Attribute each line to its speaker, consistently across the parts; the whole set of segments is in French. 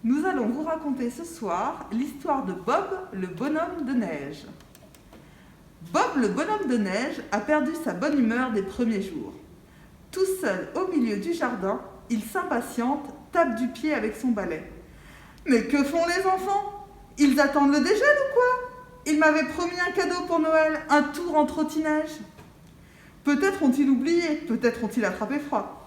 Speaker 1: Nous allons vous raconter ce soir l'histoire de Bob, le bonhomme de neige. Bob, le bonhomme de neige, a perdu sa bonne humeur des premiers jours. Tout seul au milieu du jardin, il s'impatiente, tape du pied avec son balai. Mais que font les enfants? Ils attendent le dégel ou quoi? Ils m'avaient promis un cadeau pour Noël, un tour en trottinage. Peut-être ont-ils oublié, peut-être ont-ils attrapé froid.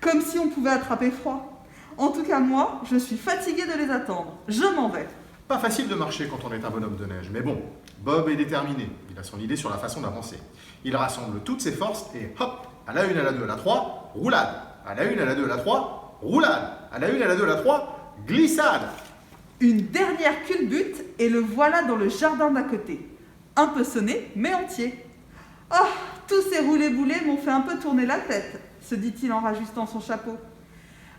Speaker 1: Comme si on pouvait attraper froid. En tout cas, moi, je suis fatiguée de les attendre. Je m'en vais.
Speaker 2: Pas facile de marcher quand on est un bonhomme de neige, mais bon, Bob est déterminé. Il a son idée sur la façon d'avancer. Il rassemble toutes ses forces et hop, à la 1, à la 2, à la 3, roulade. À la 1, à la 2, à la 3, roulade. À la 1, à la 2, à la 3, glissade.
Speaker 1: Une dernière culbute et le voilà dans le jardin d'à côté. Un peu sonné, mais entier. Oh, tous ces roulés-boulés m'ont fait un peu tourner la tête, se dit-il en rajustant son chapeau.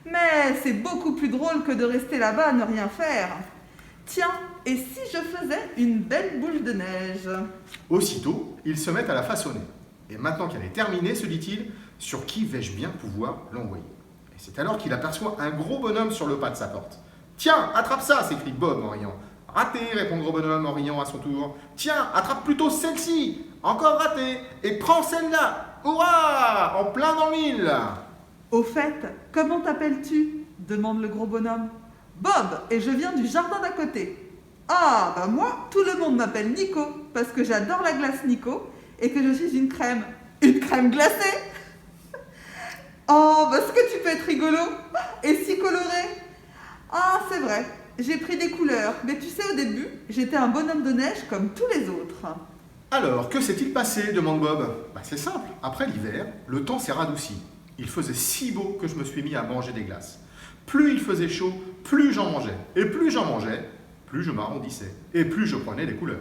Speaker 1: Mais c'est beaucoup plus drôle que de rester là-bas à ne rien faire. Tiens, et si je faisais une belle boule de neige?
Speaker 2: Aussitôt, il se met à la façonner. Et maintenant qu'elle est terminée, se dit-il, sur qui vais-je bien pouvoir l'envoyer? Et c'est alors qu'il aperçoit un gros bonhomme sur le pas de sa porte. Tiens, attrape ça, s'écrie Bob en riant. Raté, répond le gros bonhomme en riant à son tour. Tiens, attrape plutôt celle-ci. Encore raté. Et prends celle-là. Hurrah! En plein dans le mille.
Speaker 1: Au fait, comment t'appelles-tu? Demande le gros bonhomme. Bob, et je viens du jardin d'à côté. Ah, bah moi, tout le monde m'appelle Nico, parce que j'adore la glace Nico, et que je suis une crème. Une crème glacée? Oh, parce que tu peux être rigolo, et si coloré. Ah, c'est vrai, j'ai pris des couleurs, mais tu sais, au début, j'étais un bonhomme de neige comme tous les autres.
Speaker 2: Alors, que s'est-il passé? Demande Bob. Bah, c'est simple. Après l'hiver, le temps s'est radouci. Il faisait si beau que je me suis mis à manger des glaces. Plus il faisait chaud, plus j'en mangeais. Et plus j'en mangeais, plus je m'arrondissais. Et plus je prenais des couleurs.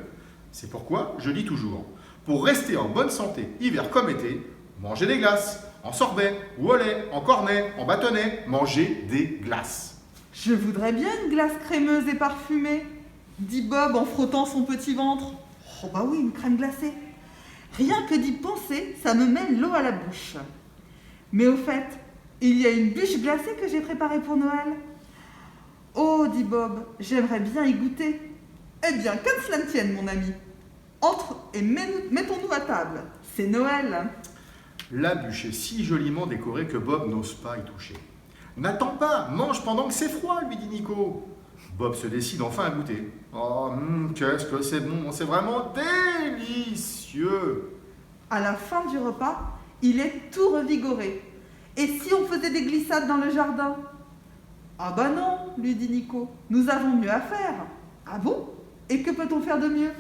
Speaker 2: C'est pourquoi je dis toujours, pour rester en bonne santé, hiver comme été, mangez des glaces. En sorbet, ou au lait, en cornet, en bâtonnet, mangez des glaces.
Speaker 1: Je voudrais bien une glace crémeuse et parfumée, dit Bob en frottant son petit ventre. Oh bah oui, une crème glacée. Rien que d'y penser, ça me met l'eau à la bouche. Mais au fait, il y a une bûche glacée que j'ai préparée pour Noël. Oh, dit Bob, j'aimerais bien y goûter. Eh bien, comme cela ne tienne, mon ami. Entre et mettons-nous à table. C'est Noël.
Speaker 2: La bûche est si joliment décorée que Bob n'ose pas y toucher. N'attends pas, mange pendant que c'est froid, lui dit Nico. Bob se décide enfin à goûter. Oh, qu'est-ce que c'est bon, c'est vraiment délicieux.
Speaker 1: À la fin du repas, il est tout revigoré. Et si on faisait des glissades dans le jardin? Ah bah non, lui dit Nico, nous avons mieux à faire. Ah bon? Et que peut-on faire de mieux?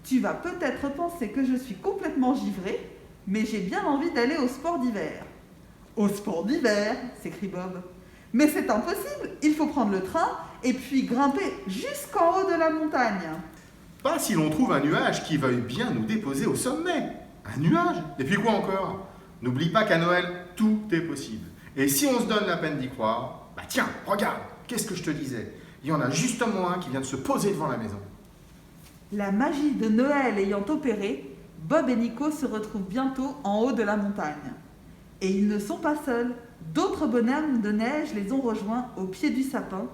Speaker 1: Tu vas peut-être penser que je suis complètement givré, mais j'ai bien envie d'aller au sport d'hiver. Au sport d'hiver, s'écrie Bob. Mais c'est impossible, il faut prendre le train et puis grimper jusqu'en haut de la montagne.
Speaker 2: Pas si l'on trouve un nuage qui veuille bien nous déposer au sommet. Un nuage? Et puis quoi encore? N'oublie pas qu'à Noël, tout est possible. Et si on se donne la peine d'y croire, bah tiens, regarde, qu'est-ce que je te disais? Il y en a justement un qui vient de se poser devant la maison.
Speaker 1: La magie de Noël ayant opéré, Bob et Nico se retrouvent bientôt en haut de la montagne. Et ils ne sont pas seuls. D'autres bonhommes de neige les ont rejoints au pied du sapin,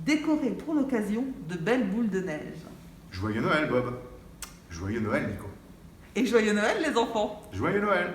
Speaker 1: décorés pour l'occasion de belles boules de neige.
Speaker 2: Joyeux Noël, Bob. Joyeux Noël, Nico.
Speaker 1: Et joyeux Noël, les enfants!
Speaker 2: Joyeux Noël.